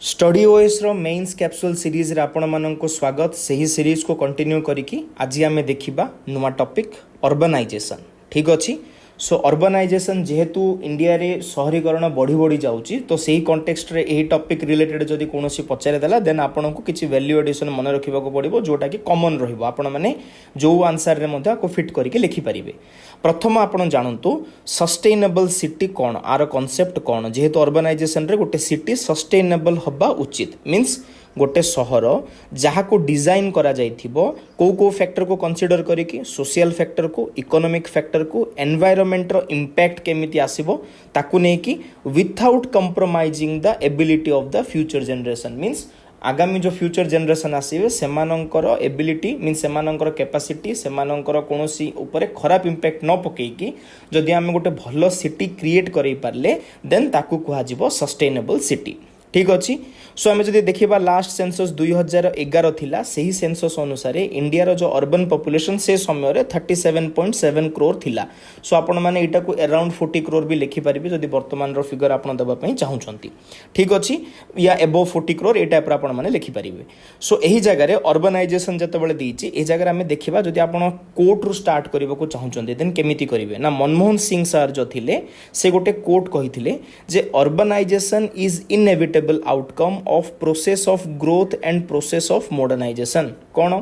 Study OS रो mains capsule series रे आपण माननको स्वागत। सही सीरीज को कंटिन्यू करिकी आज आमे देखिबा नुवा टॉपिक अर्बनाइजेशन। ठीक अछि। सो अर्बनाइजेशन जेहेतु इंडिया रे शहरीकरण बढ़ी बढ़ी जाउची तो सेही कॉन्टेक्स्ट रे एही टॉपिक रिलेटेड जदी कोनोसी पचारे देला देन आपण को किछि वैल्यू एडिशन मन रखिबा को पड़िबो जोटा कि कॉमन रहिबो। आपण माने जो आंसर रे मध्ये को फिट करके लिखि परिबे। प्रथम आपण जानंतु सस्टेनेबल सिटी कोन आर कांसेप्ट कोन। जेहेतु अर्बनाइजेशन रे गोटे सिटी सस्टेनेबल हबा उचित मींस गोटे सहर जहाँ को डिजाइन करा जाइथिबो को फैक्टर को कंसीडर करिकी सोशल फैक्टर को इकोनॉमिक फैक्टर को एनवायरनमेंट रो इंपैक्ट केमिति आसीबो ताकू नै कि without compromising the ability of the future generation means आगामी जो फ्यूचर जनरेशन आसीबे सेमानंकर एबिलिटी मींस सेमानंकर कैपेसिटी सेमानंकर कोनोसी ऊपर खराब इंपैक्ट न पकेकी जदि आमे गोटे भलो सिटी क्रिएट करै पारले देन ताकू कुहा जिवो सस्टेनेबल सिटी। ठीक अच्छी। सो आम जब देखा लास्ट सेंसस 2011 थिला सही सेंसस अनुसार इंडिया रो जो अर्बन पॉपुलेशन से समय रे 37.7 करोड़ थिला। सो आपण माने एटा को अराउंड 40 करोड़ भी लिखि परिबे जदि वर्तमान रो फिगर आपण दबा पई चाहुचंती। ठीक अछि या एबो 40 करोड़ एटा पर आपण माने लिखि परिबे। सो एही जगह रे अर्बनाइजेशन जते बेले दीची ए जगह आमे देखिबा जदि आपण कोट रु स्टार्ट करबा को चाहुचंती देन केमिति करिवे ना मनमोहन सिंह सर जो थिले से गोटे कोट कहिथिले जे urbanisation is inevitable outcome of process of growth and process of modernisation. कौन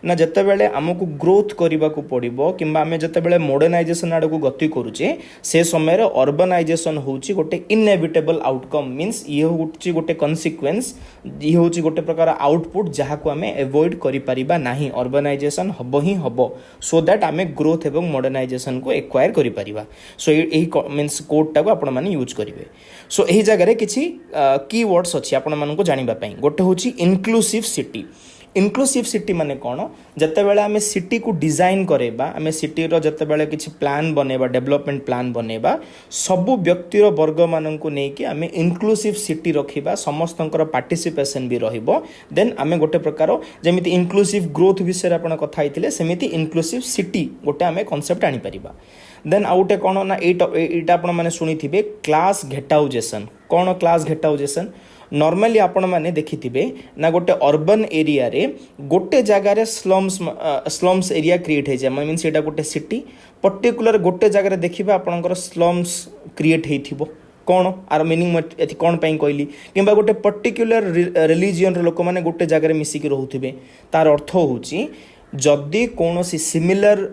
ना जते बेले हमकु ग्रोथ करबा को पड़िबो किंबा हमें जते बेले मॉडर्नाइजेशन आड़ को गति करूचे से समय रे अर्बनाइजेशन होची गोटे इनएविटेबल आउटकम मींस ये होची गोटे कॉन्सिक्वेंस ये होची गोटे प्रकार आउटपुट जहा को हमें अवॉइड करि परिबा नाही। अर्बनाइजेशन हबो ही हबो सो दैट हमें ग्रोथ एवं मॉडर्नाइजेशन को एक्वायर करि परिबा। सो एही मींस कोड टा को आपण माने यूज करिवे। सो एही जगह रे किछि की वर्ड्स अछि आपण मानको जानिबा पई गोटे होची इनक्लूसिव सिटी। इनक्लूसिव सिटी माने कौन जते बेले आमे सिटी को डिजाइन करेबा आमे सिटी रो जते बेले किछि प्लान बनेबा डेवलपमेंट प्लान बनेबा सबु व्यक्ति रो वर्ग माननकु नै कि आमे इनक्लूसिव सिटी रखिबा समस्तंकर पार्टिसिपेशन भी रहिबो देन आमे गोटे प्रकार जेमिति इनक्लूसिव ग्रोथ विषय आपण कथा आइतिले सेमिति इनक्लूसिव सिटी गोटे आमे कांसेप्ट आनी परिबा। देन आउटे कौन ना एटा आपण माने सुनिथिबे क्लास घेटाउजेशन। कौन क्लास घेटाउजेशन नॉर्मली आपण माने देखिथिबे ना गोटे अर्बन एरिया रे गोटे जगह रे स्लम्स एरिया क्रिएट हे जाय मींस एटा गोटे सिटी पर्टिकुलर गोटे जगह रे देखिबा आपनकर स्लम्स क्रिएट हेथिबो। कौन आर मीनिंग एथि कौन पई कहली किंबा गोटे पर्टिकुलर रिलीजियन रो लोक माने गोटे जगह रे मिसिक रहउथिबे तार अर्थ होउची जदि कोनोसी सिमिलर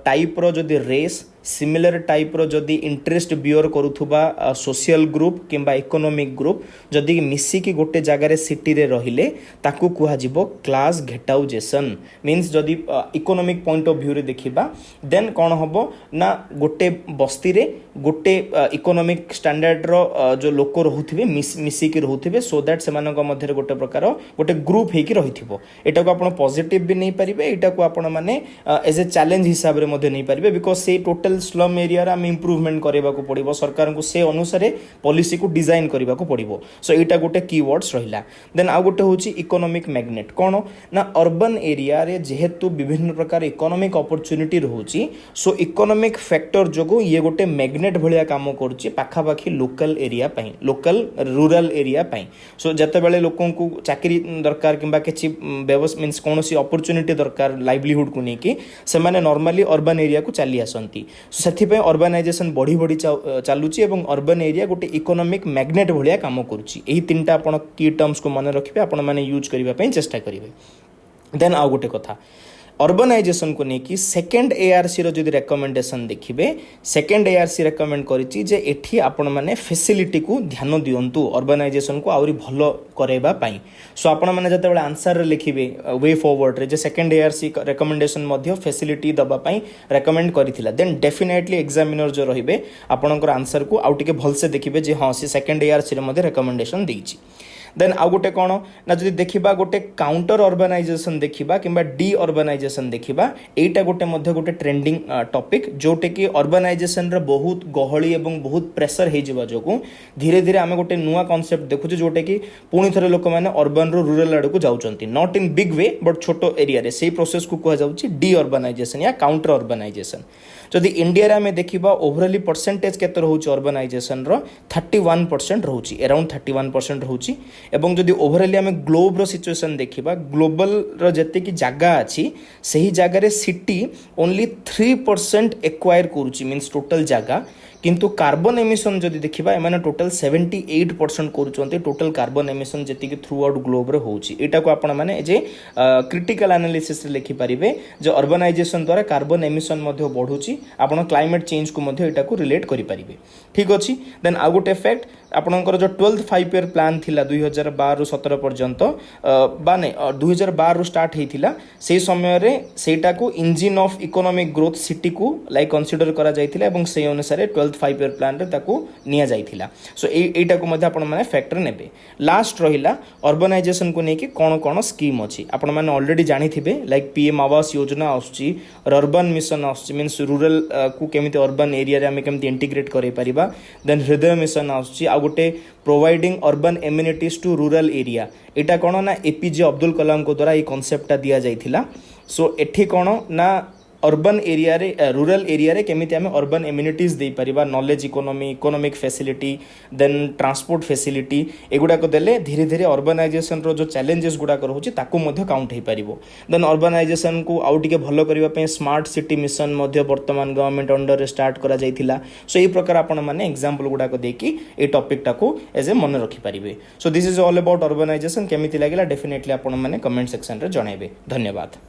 टाइप रो जदि रेस सिमिलर टाइप रो जदि इंटरेस्ट बियर करूथुबा सोशल ग्रुप किंबा इकोनॉमिक ग्रुप जदि मिसिकी गोटे जगह रे सिटी रे रहिले ताकू कुहा जिवो क्लास घेटाउजेशन मींस जदि इकोनॉमिक पॉइंट ऑफ व्यू रे देखिबा देन कौन हबो ना गोटे बस्ती रे गोटे इकोनॉमिक स्टैंडर्ड रो जो लोक रहउथिबे मिसिकी रहउथिबे सो दैट सेमानक मध्य गोटे प्रकार गोटे ग्रुप हेकी रहिथिबो। एटा को आपण पॉजिटिव भी नै परिबे एटा को आपण माने एज ए चैलेंज हिसाब रे मध्य नै परिबे बिकॉज़ से टोटल स्लम एरिया रे इंप्रूवमेंट करबा को पड़िबो सरकार को से अनुसार पॉलिसी को डिजाइन करबा को पड़िबो। सो एटा गोटे कीवर्ड्स रहिला। देन आ गोटे होची इकोनॉमिक मैग्नेट। कोन ना अर्बन एरिया रे जेहेतु विभिन्न प्रकार इकोनॉमिक अपॉर्चुनिटी रहउची सो इकोनॉमिक फैक्टर जोगो ये गोटे मैग्नेट भलिया काम करची पाखापाखी लोकल एरिया पई लोकल रूरल एरिया पई। सो जते बेले लोकन को चाकरी दरकार किंबा किछि व्यवसाय मींस कोनोसी अपॉर्चुनिटी दरकार लाइवलीहुड को नेकी से माने नॉर्मली अर्बन एरिया को चली आसंती। से अर्बनाइजेशन बढ़ी बढ़ी चलुची एवं अर्बन एरिया गोटे इकोनॉमिक मैग्नेट भलिया काम करुची। एही तीनटा आपण की टर्म्स को मन रखिबे आपण माने यूज करबा पई चेष्टा करिवे। देन आ गोटे कथा अर्बनाइजेशन को नेकी सेकेंड एआरसी रो जदि रेकमेंडेशन देखिबे सेकेंड एआरसी रेकमेंड करिची जे एठी आपण माने फैसिलिटी को ध्यान दियंतु अर्बनाइजेशन को आउरी भलो करेबा पई। सो आपण माने जते बेले आंसर रे लिखिबे वे फॉरवर्ड रे जे सेकेंड एआरसी रेकमेंडेशन मध्य फैसिलिटी दबा पई रेकमेंड करिथिला देन डेफिनेटली एग्जामिनर जो रहिबे आपणकर आंसर को आउ टिके भलसे देखिबे जे हां से सेकेंड एआरसी रे मध्य रेकमेंडेशन देइची। देन आउ गोटे कौन ना जदि देखिबा गोटे काउंटर अर्बनाइजेशन देखिबा किंबा डी अर्बनाइजेशन देखिबा एटा गोटे मध्य गोटे ट्रेंडिंग टॉपिक जोटे कि अर्बनाइजेशन रे बहुत गहली एवं बहुत प्रेशर हे जिबा जोगु धीरे धीरे आमे गोटे नुवा कांसेप्ट देखुछु जोटे कि पुणी थरे लोक माने अर्बन रो रूरल आड़ को जाउचंती not in big way but छोटो एरिया रे सेही प्रोसेस को कहै जाउची डी अर्बनाइजेशन या काउंटर अर्बनाइजेशन। जदि इंडिया रे आमे देखिबा ओवरऑली परसेंटेज केते रहउची अर्बनाइजेशन रो 31% रहउची, अराउंड 31% रहउची। एवं जदि ओवरऑली आमे ग्लोब रो सिचुएशन देखिबा, ग्लोबल रो जते कि जागा अछि सही जागा रे सिटी ओनली 3% एक्वायर करूची, मींस टोटल जागा। किंतु कार्बन एमिशन जदि देखिबा एमाने टोटल 78% करूचंते टोटल कार्बन एमिशन जति कि थ्रू आउट ग्लोब रे होउची। एटा को आपण माने जे क्रिटिकल एनालिसिस रे लिखि परिबे जे अर्बनाइजेशन द्वारा कार्बन एमिशन मध्ये बढ़ुची, आपण क्लाइमेट चेंज को मध्ये एटा को रिलेट करि परिबे। ठीक अछि। देन आ गुटे फैक्ट आपणकर जो 12th 5 ईयर प्लान थिला 2012 रु 17 पर्यंत बाने 2012 रु स्टार्ट हेतिला, से समय रे सेटा को engine of economic growth city को लाइक कंसीडर करा जायतिला एवं से अनुसार 12th 5 ईयर प्लान रे ताको निया जायतिला। सो एटा को मध्ये आपण माने फैक्टर नेबे। लास्ट रहिला अर्बनाइजेशन को नेकी कोन कोन स्कीम अछि आपण माने ऑलरेडी जानि थिबे, लाइक पीएम आवास योजना आछि, अर्बन मिशन आछि, मींस रूरल को केमिति अर्बन एरिया रे हमें केमिति इंटीग्रेट करे परिबा। देन हृदय मिशन आछि, आ गुटे providing urban amenities to rural area. एटा कोन ना एपीजे अब्दुल कलाम को द्वारा ये कांसेप्टटा दिया जाइथिला। सो एठी कोन ना अर्बन एरिया रे रूरल एरिया रे केमिति आमे अर्बन एम्यूनिटीज दे परिबा, knowledge economy, economic facility, then transport facility, एगुडा को देले धीरे धीरे अर्बनाइजेशन रो जो चैलेंजेस गुडा कर होची ताको मध्ये काउंट हे परिबो। देन अर्बनाइजेशन को आउ टिके भलो करिवा पे स्मार्ट सिटी मिशन मध्ये वर्तमान गवर्नमेंट अंडर रे स्टार्ट करा जाइथिला। सो ए प्रकार आपण माने एग्जांपल गुडा को देकी ए टॉपिक टाको एज ए मन रखि परिबे। So this is all about urbanisation. केमिति लागिला डेफिनेटली आपण माने कमेंट सेक्शन रे जणाइबे। धन्यवाद।